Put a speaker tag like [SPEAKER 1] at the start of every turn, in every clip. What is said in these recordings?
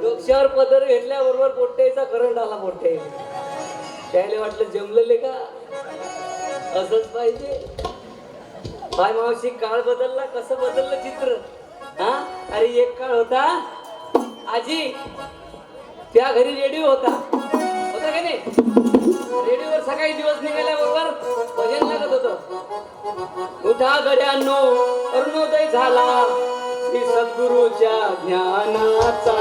[SPEAKER 1] डोक्यावर पदर घेतल्याबरोबर पोट्ट्याचा करंट आला. पोट्टे त्याला वाटलं जमलेले का, असंच पाहिजे. बाय मावशी काळ बदलला, कसं बदललं चित्र. हा अरे एक काळ होता आजी, त्या घरी रेडिओ होता का नाही. रेडिओवर सकाळी दिवस निघाल्याबरोबर भजन लागत होतं. उठा गड्यांनो अरुणोदय झाला श्री सद्गुरूच्या ज्ञानाचा.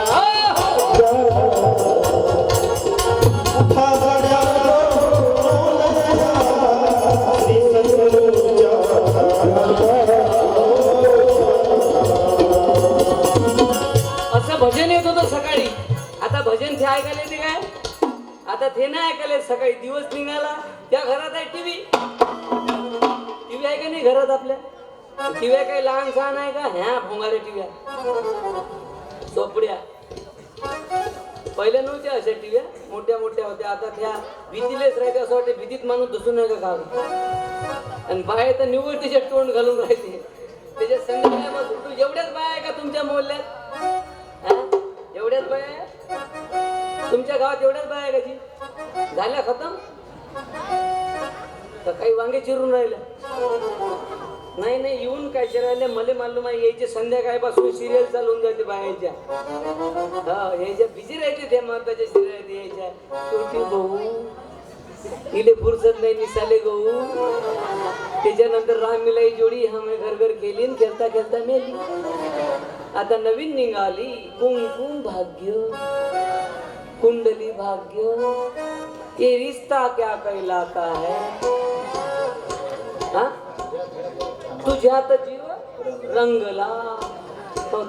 [SPEAKER 1] असं भजन येत होतं सकाळी. आता भजन ते ऐकायला येते काय, आता ते नाही ऐकायला. सकाळी दिवस निघाला, त्या घरात आहे टीव्ही. टीव्ही आहे का नाही घरात आपल्या. टीव्ही काही लहान सहान आहे का, ह्या भोंगारे टीव्या चोपड्या. पहिल्या नव्हत्या अशा टीव्या, मोठ्या मोठ्या होत्या. आता त्या भीतीलेच राहते. असं वाटतं भीतीत माणूस दसून नाही का आणि बाहेर तर निवड त्याच्यात तोंड घालून राहते. त्याच्यात संध्याकाळ तू एवढ्याच बाया आहे का तुमच्या मोहल्ल्यात. एवढ्याच बाया तुमच्या गावात, एवढ्याच बाया आहे का झाल्या खतम. तर काही वांगे चिरून राहिल्या. नाही नाही येऊन काय राहिले मला मालूम आहे. यायचे संध्याकाळपासून सिरियल चालून जाते बायाच्या. हा यायच्या बिझी राहते त्या महत्वाच्या सिरियल यायच्या. छोटी बहू, इले फुरसत नाही निसाले गहू. त्याच्यानंतर राममिलाई जोडी हमें घर घर केली, खेळता खेळता मेली. आता नवीन निघाली कुंकुम भाग्य, कुंडली भाग्य. ये रिश्ता क्या कहलाता है. हा तुझ्यात जीव रंगला,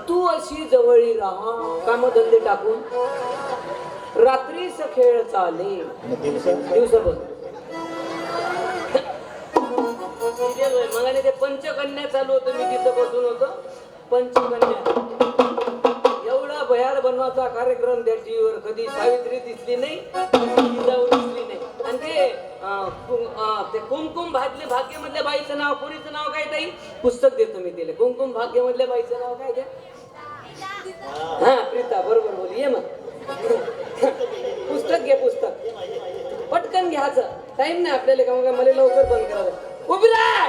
[SPEAKER 1] तू अशी जवळी राहा. कामधंदे टाकून रात्रीच खेळ चाले, दिवसभर. मगाने ते पंचकन्या चालू होतं, मी तिथं बसून होतो. पंचकन्या एवढा भयाड बनवायचा कार्यक्रम त्या टीव्हीवर. कधी सावित्री दिसली नाही, जिजाऊ दिसली नाही. आणि ते कुमकुम भाग्य मधल्या बाईचं नाव, पुरीचं नाव काय ताई. पुस्तक देतो मी तिला. कुमकुम भाग्य मधल्या बाईचं नाव काय द्या. हा प्रीता बरोबर बोली. ये मग पुस्तक घे, पुस्तक पटकन घ्यायचं. टाइम नाही आपल्याला का. मग मला लवकर बंद करायचं. उभी राह.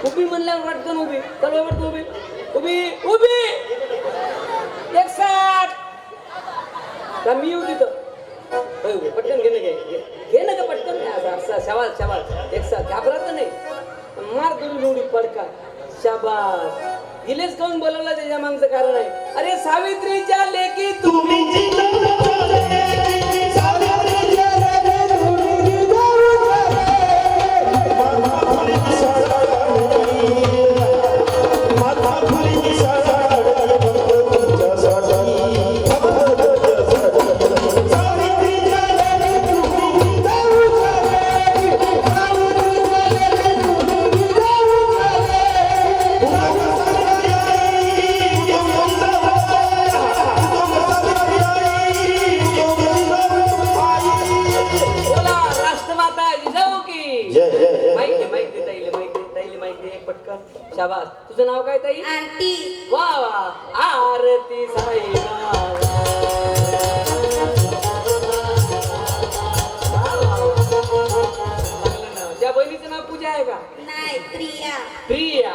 [SPEAKER 1] उभी म्हणल्यावर पटकन उभी. चल पटकन उभी. उभी उभी. 160 का मी येऊ तिथं. पटकन घे ना, घे ना का पटकन. शवाल शवाल 160 घाबरायचं नाही. मार तुम्ही उडी पडका. शाबास. हिलेच काऊन बोलवलं त्याच्या मागचं कारण आहे. अरे सावित्रीच्या लेकी तुम्ही शाबास. तुझं नाव काय ताई?
[SPEAKER 2] आरती.
[SPEAKER 1] वा वा, आरती साईबाबा. चांगलं नाव. त्या बहिणीचं नाव पूजा आहे का?
[SPEAKER 2] नाही, प्रिया.
[SPEAKER 1] प्रिया.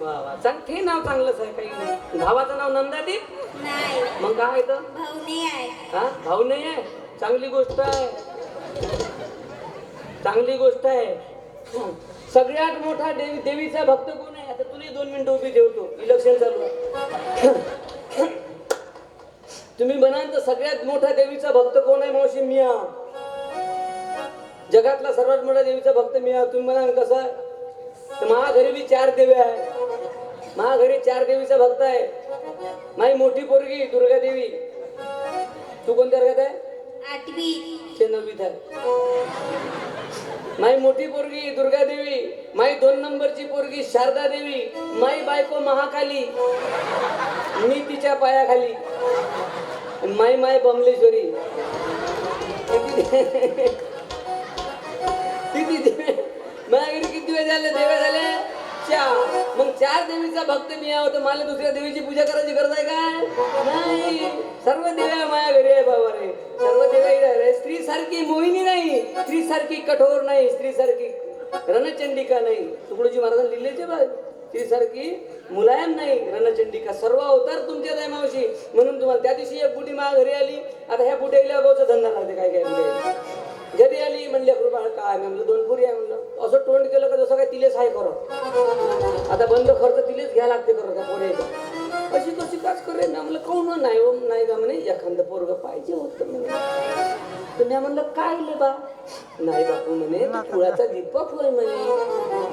[SPEAKER 1] वा वा, हे नाव चांगलंच आहे, काही नाही. भावाचं नाव नंदादीप?
[SPEAKER 2] नाही.
[SPEAKER 1] मग काय आहे तर?
[SPEAKER 2] भाऊने आहे.
[SPEAKER 1] हा, भाऊ नाही आहे. चांगली गोष्ट आहे, चांगली गोष्ट आहे. सगळ्यात मोठा देवीचा भक्त कोण आहे? आता तुला 2 मिनिटं उभी ठेवतो, इलेक्शन चालू आहे. तुम्ही म्हणाल तर सगळ्यात मोठा देवीचा भक्त कोण आहे? मावशी, मी आहे. जगातला सर्वात मोठा देवीचा भक्त मी आहे. तुम्ही म्हणाल कसं? तर माझ्या घरी बी 4 देवी आहे. माझ्या घरी 4 देवीचा भक्त आहे. माझी मोठी पोरगी दुर्गा देवी. तू कोणत्या वर्गात आहे?
[SPEAKER 2] 8वी.
[SPEAKER 1] 9वीत आहे. माई मोठी पोरगी दुर्गा देवी, माई 2 नंबरची पोरगी शारदा देवी, माई बायको महाकाली, मी तिच्या पायाखाली, माई माय बमलेश्वरी. माझ्या घरी किती वेळ झाले? देव्या झाले 4. मग 4 देवीचा भक्त मी आहो, तर मला दुसऱ्या देवीची पूजा करायची गरज आहे काय? नाही. सर्व देव्या माझ्या घरी आहे बाबा रे. सर्व देव्या. स्त्री सारखी मोहिनी नाही, स्त्री सारखी कठोर नाही, स्त्री सारखी रणचंडिका नाही. तुकडोजी महाराजांनी लिहिलेचे बघ. स्त्री सारखी मुलायम नाही, रणचंडिका. सर्व अवतार तुमच्यात आहे मावशी. म्हणून तुम्हाला त्या दिवशी एक बुटी माझ्या घरी आली. आता ह्या बुटीला गावचा धंदा लागते. काय काय बुटी घरी आली म्हणले कृपा काय म्हणलं 2 पुरी आहे म्हणलं. असं तोंड केलं का जसं काय तिलेच आहे करा. आता बंद खर्च तिलेच घ्यायला लागते करा त्या पोऱ्याचा. अशी कशी काच करे ना म्हणलं. काऊन नाही हो? नाही का म्हणे एखादं पोरग पाहिजे होतं म्हणे. तर मी म्हणलं काय ले बा? नाही बापू म्हणे तो पुळाचा दीपक होय म्हणे.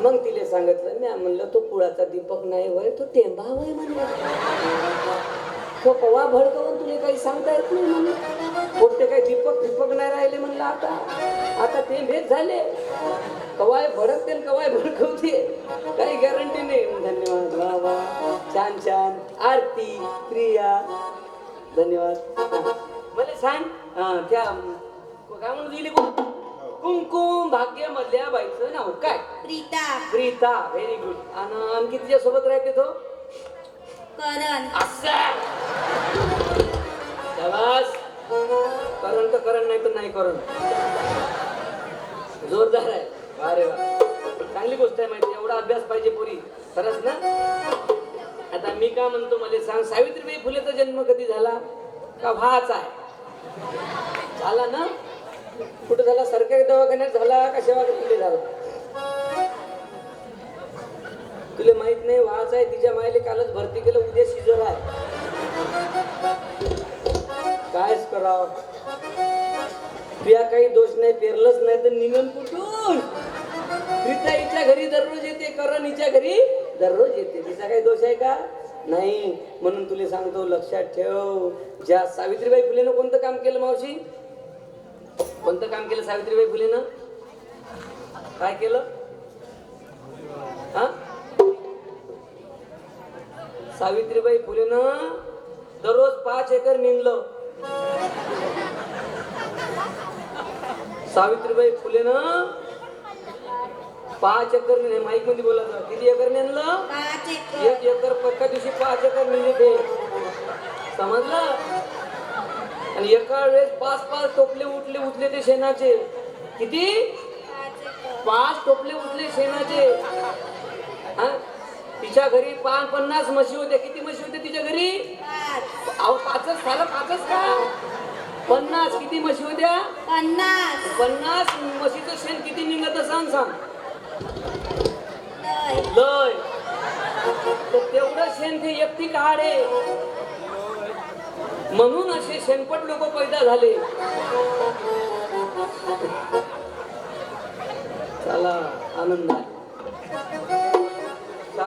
[SPEAKER 1] मग तिले सांगितलं. मी म्हणलं तो पुळाचा दीपक नाही होय, तो टेंबा होय म्हणलं. तो कवा भडकवून तुला काही सांगता येत नाही म्हणे. कोणते काही दीपक नाही राहिले म्हणलं. आता ते भेद झाले. कवाय भडकते कवाय भडकवते, काही गॅरंटी नाही. धन्यवाद. वा वा, छान छान. आरती, प्रिया, धन्यवाद. मला सांग त्या काय म्हणून दिली कुंकुम भाग्य मधल्या बाईचं नाव काय?
[SPEAKER 2] प्रीता.
[SPEAKER 1] प्रीता. Very good. आणि आणखी तिच्या सोबत राहते तो
[SPEAKER 2] करण.
[SPEAKER 1] करण तर करण नाही तर नाही करण. जोरदार आहे. अरे वा, चांगली गोष्ट आहे. माहिती एवढा अभ्यास पाहिजे पुरी. खरंच ना. आता मी का म्हणतो मला सांग, सावित्रीबाई फुलेचा जन्म कधी झाला? का व्हाच आहे? झाला ना. कुठं झाला? सरकारी दवाखान्यात झाला का सेवा केली झाला? तुला माहित नाही? वाच आहे. तिच्या मायले कालच भरती केलं, उद्या सिजर आहे. कायच करावं? तुया काही दोष नाही, पेरलंच नाही तर निघून कुठून? प्रीता हिच्या घरी दररोज येते, करण हिच्या घरी दररोज येते. तिचा काही दोष आहे का? नाही. म्हणून तुला सांगतो, लक्षात ठेव. ज्या सावित्रीबाई फुलेनं कोणतं काम केलं मावशी? कोणतं काम केलं सावित्रीबाई फुलेनं? काय केलं? हा, सावित्रीबाई फुलेनं दररोज 5 एकर निंदलं. सावित्रीबाई फुलेनं 5 एकर माईक मध्ये बोलायचं. किती एकर नेलं?
[SPEAKER 2] 5 एकर.
[SPEAKER 1] 1 एकर प्रत्येक दिवशी 5 एकर नेले ते. समजलं? आणि एका वेळेस 5 टोपले उचले ते शेणाचे. किती? 5 टोपले उचले शेणाचे. हा, तिच्या घरी 50 म्हशी होत्या. किती म्हशी होत्या तिच्या घरी?
[SPEAKER 2] 5.
[SPEAKER 1] अहो 5च झालं. 5च का? 50. किती म्हशी होत्या? 50 म्हशीचं शेण किती निघत सांग. लय. तर तेवढं शेण ते एकटी काढे. म्हणून असे शेणपट लोक पैदा झाले. चला, आनंद आहे.